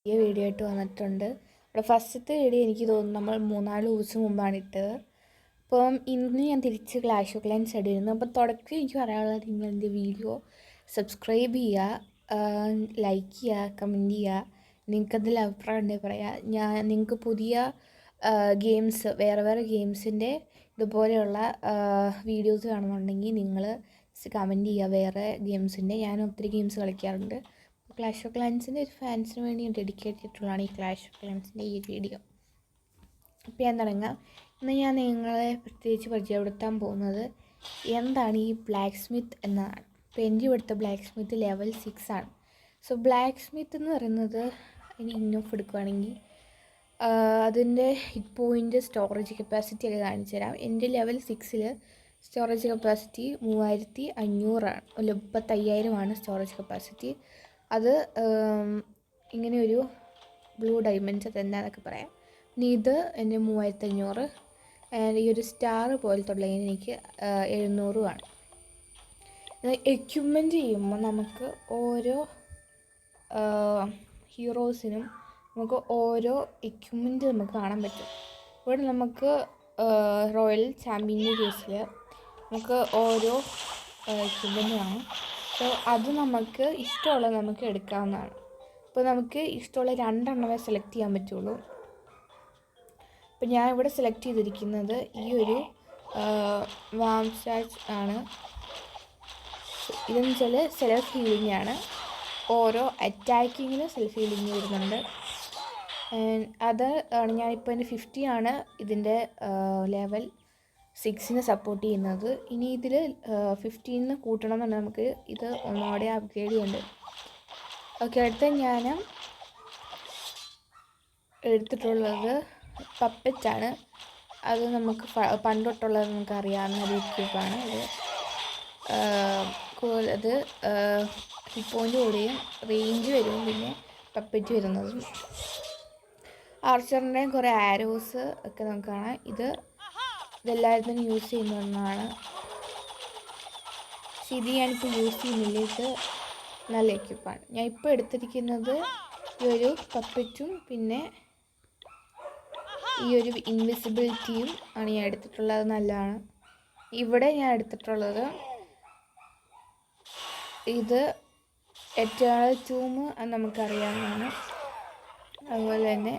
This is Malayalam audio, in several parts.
പുതിയ വീഡിയോ ആയിട്ട് വന്നിട്ടുണ്ട്. അവിടെ ഫസ്റ്റത്തെ വീഡിയോ എനിക്ക് തോന്നുന്നു നമ്മൾ 3-4 ദിവസം മുമ്പാണ് ഇട്ടത്. അപ്പം ഇന്ന് ഞാൻ തിരിച്ച് ക്ലാഷ് ഓഫ് ക്ലൈൻസ് ഇടുന്നു. അപ്പം തുടക്കത്തിൽ എനിക്ക് പറയാനുള്ളത്, നിങ്ങൾ എൻ്റെ വീഡിയോ സബ്സ്ക്രൈബ് ചെയ്യുക, ലൈക്ക് ചെയ്യുക, കമൻറ്റ് ചെയ്യുക. നിങ്ങൾക്കതിൽ അഭിപ്രായം ഉണ്ടെങ്കിൽ പറയാം. നിങ്ങൾക്ക് പുതിയ ഗെയിംസ്, വേറെ ഗെയിംസിൻ്റെ ഇതുപോലെയുള്ള വീഡിയോസ് കാണുന്നുണ്ടെങ്കിൽ നിങ്ങൾ കമൻറ്റ് ചെയ്യുക. വേറെ ഗെയിംസിൻ്റെ ഞാൻ ഒത്തിരി ഗെയിംസ് കളിക്കാറുണ്ട്. ക്ലാഷ് ഓഫ് ക്ലൈൻസിൻ്റെ ഒരു ഫാൻസിന് വേണ്ടി ഞാൻ ഡെഡിക്കേറ്റ് ചെയ്തിട്ടുള്ളതാണ് ഈ ക്ലാഷ് ഓഫ് ക്ലൈൻസിൻ്റെ ഈ വീഡിയോ. അപ്പോൾ ഞാൻ തുടങ്ങാം. ഇന്ന് ഞാൻ നിങ്ങളെ പ്രത്യേകിച്ച് പരിചയപ്പെടുത്താൻ പോകുന്നത് എന്താണ് ഈ ബ്ലാക്ക് സ്മിത്ത് എന്നതാണ്. ഇപ്പോൾ എൻ്റെ ഇവിടുത്തെ ബ്ലാക്ക് സ്മിത്ത് ലെവൽ 6 ആണ്. സോ ബ്ലാക്ക് സ്മിത്ത് എന്ന് പറയുന്നത് അതിന് ഇന്നോഫ് എടുക്കുകയാണെങ്കിൽ അതിൻ്റെ ഹിറ്റ് പോയിൻ്റ്, സ്റ്റോറേജ് കപ്പാസിറ്റി ഒക്കെ കാണിച്ചു തരാം. എൻ്റെ ലെവൽ 6 സ്റ്റോറേജ് കപ്പാസിറ്റി 3500 ആണ്, 35,000 സ്റ്റോറേജ് കപ്പാസിറ്റി. അത് ഇങ്ങനെയൊരു ബ്ലൂ ഡയമണ്ട്സ് എന്താണെന്നൊക്കെ പറയാം. ഇനി ഇത് എൻ്റെ 3500, ഈ ഒരു സ്റ്റാർ പോലത്തുള്ളതിന് എനിക്ക് 700 ആണ്. എക്യുപ്മെൻറ്റ് ചെയ്യുമ്പോൾ നമുക്ക് ഓരോ ഹീറോസിനും നമുക്ക് ഓരോ എക്യുപ്മെൻറ്റ് നമുക്ക് കാണാൻ പറ്റും. ഇവിടെ നമുക്ക് റോയൽ ചാമ്പ്യൻ്റെ കേസിൽ നമുക്ക് ഓരോ എക്യുപ്മെൻറ്റ് കാണും. സോ അത് നമുക്ക് ഇഷ്ടമുള്ളത് നമുക്ക് എടുക്കാവുന്നതാണ്. അപ്പോൾ നമുക്ക് ഇഷ്ടമുള്ള 2 എണ്ണമേ സെലക്ട് ചെയ്യാൻ പറ്റുള്ളൂ. അപ്പോൾ ഞാൻ ഇവിടെ സെലക്ട് ചെയ്തിരിക്കുന്നത് ഈ ഒരു വാംസ്റ്റാച്ച് ആണ്. ഇതെന്ന് വെച്ചാൽ സെൽഫ് ഹീലിംഗ് ആണ്. ഓരോ അറ്റാക്കിങ്ങിലും സെൽഫ് ഹീലിംഗ് വരുന്നുണ്ട്. അത് ആണ് ഞാനിപ്പോൾ എൻ്റെ 50 ആണ് ഇതിൻ്റെ ലെവൽ 6 സപ്പോർട്ട് ചെയ്യുന്നത്. ഇനി ഇതിൽ 15 കൂട്ടണം എന്നുണ്ടെങ്കിൽ നമുക്ക് ഇത് ഒന്നുകൂടെ അപ്ഗ്രേഡ് ചെയ്യേണ്ടത്. ഓക്കെ, അടുത്ത ഞാൻ എടുത്തിട്ടുള്ളത് പപ്പറ്റാണ്. അത് നമുക്ക് പണ്ടൊട്ടുള്ളത് നമുക്ക് അറിയാവുന്ന ഒരു ക്യൂബാണ് ഇത്. അത് ഹിപ്പോൻ്റെ കൂടെയും റേഞ്ച് വരും, പിന്നെ പപ്പറ്റ് വരുന്നതും. ആർച്ചറിൻ്റെയും കുറേ ആരോസ് ഒക്കെ നമുക്ക് കാണാം. ഇതെല്ലാവരും യൂസ് ചെയ്യുന്ന ഒന്നാണ്. ഇത് ഞാനിപ്പോൾ യൂസ് ചെയ്യുന്നില്ല. ഇത് നല്ല എക്യുപ്പാണ്. ഞാൻ ഇപ്പോൾ എടുത്തിരിക്കുന്നത് ഈ ഒരു പപ്പറ്റും പിന്നെ ഈ ഒരു ഇൻവിസിബിലിറ്റിയും ആണ് ഞാൻ എടുത്തിട്ടുള്ളത്. നല്ലതാണ്. ഇവിടെ ഞാൻ എടുത്തിട്ടുള്ളത് ഇത് എറ്റേണൽ ടൂം നമുക്കറിയാവുന്നതാണ്. അതുപോലെ തന്നെ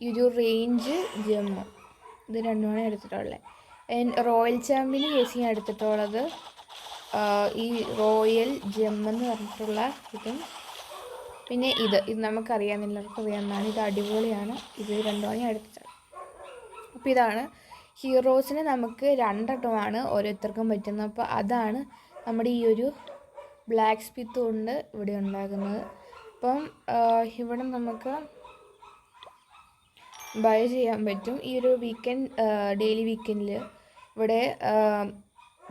ഈ ഒരു റേഞ്ച് ജെമ്മ്, ഇത് രണ്ടുമാണ് എടുത്തിട്ടുള്ളത്. റോയൽ ചാമ്പ്യന് കേസ് ഞാൻ എടുത്തിട്ടുള്ളത് ഈ റോയൽ ജെമ്മെന്ന് പറഞ്ഞിട്ടുള്ള ഇതും പിന്നെ ഇത് നമുക്കറിയാം, എല്ലാവർക്കും അറിയാവുന്നതാണ്. ഇത് അടിപൊളിയാണ്. ഇത് രണ്ടുമാണ് ഞാൻ എടുത്തിട്ടുള്ളത്. അപ്പോൾ ഇതാണ് ഹീറോസിന് നമുക്ക് 2 എണ്ണമാണ് ഓരോരുത്തർക്കും പറ്റുന്നത്. അപ്പോൾ അതാണ് നമ്മുടെ ഈ ഒരു ബ്ലാക്ക് സ്മിത്ത് കൊണ്ട് ഇവിടെ ഉണ്ടാകുന്നത്. അപ്പം ഇവിടെ നമുക്ക് ബൈ ചെയ്യാൻ പറ്റും. ഈ ഒരു ഡെയിലി വീക്കെൻഡിൽ ഇവിടെ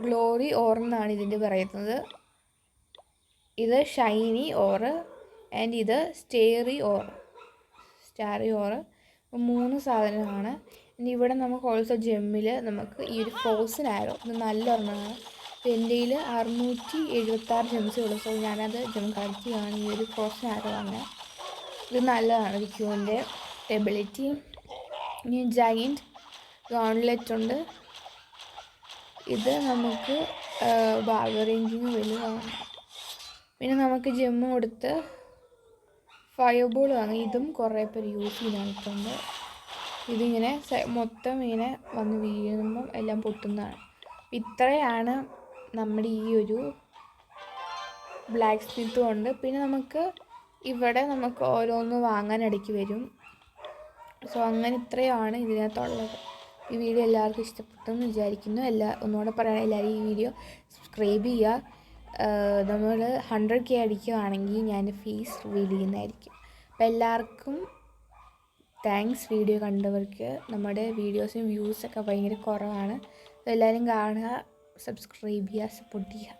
ഗ്ലോറി ഓർ എന്നാണ് ഇതിൻ്റെ പറയുന്നത്. ഇത് ഷൈനി ഓർ ആൻഡ് ഇത് സ്റ്റാറി ഓർ. 3 സാധനമാണ്. ഇനി ഇവിടെ നമുക്ക് ഓൾസോ ജെമ്മിൽ നമുക്ക് ഈ ഒരു ഫ്രോസൺ ആരോ, ഇത് നല്ല ഒരെണ്ണമാണ്. എൻ്റെ കയ്യിൽ 676 ജെംസേ ഉള്ളൂ. സോ ഞാനത് ജെം കളക്ട് ചെയ്യുകയാണ്. ഈ ഒരു ഫ്രോസൺ ആരോ ആണ്. ഇത് നല്ലതാണ് വിക്യുവിൻ്റെ എബിലിറ്റി. ഇനി ജയൻറ്റ് ഗൗൺലെറ്റ് ഉണ്ട്. ഇത് നമുക്ക് ബാർബറേഞ്ചിങ് വലുതാണ്. പിന്നെ നമുക്ക് ജെമ്മ് കൊടുത്ത് ഫയർബോൾ വാങ്ങി. ഇതും കുറേ പേര് യൂസ് ചെയ്യാനിട്ടുണ്ട്. ഇതിങ്ങനെ മൊത്തം ഇങ്ങനെ വന്ന് വീഴുമ്പം എല്ലാം പൊട്ടുന്നതാണ്. ഇത്രയാണ് നമ്മുടെ ഈ ഒരു ബ്ലാക്ക് സ്മിത്ത് കൊണ്ട്. പിന്നെ നമുക്ക് ഇവിടെ നമുക്ക് ഓരോന്ന് വാങ്ങാനിടയ്ക്ക് വരും. സോ അങ്ങനെ ഇത്രയാണ് ഇതിനകത്തുള്ളത്. ഈ വീഡിയോ എല്ലാവർക്കും ഇഷ്ടപ്പെട്ടെന്ന് വിചാരിക്കുന്നു. ഒന്നുകൂടെ പറയണം, എല്ലാവരും ഈ വീഡിയോ സബ്സ്ക്രൈബ് ചെയ്യുക. നമ്മൾ 100K അടിക്കുകയാണെങ്കിൽ ഞാൻ ഫീസ് റിവീൽ ചെയ്യുന്നതായിരിക്കും. അപ്പോൾ എല്ലാവർക്കും താങ്ക്സ്. വീഡിയോ കണ്ടവർക്ക്. നമ്മുടെ വീഡിയോസും വ്യൂസൊക്കെ ഭയങ്കര കുറവാണ്. എല്ലാവരും കാണുക, സബ്സ്ക്രൈബ് ചെയ്യുക, സപ്പോർട്ട് ചെയ്യുക.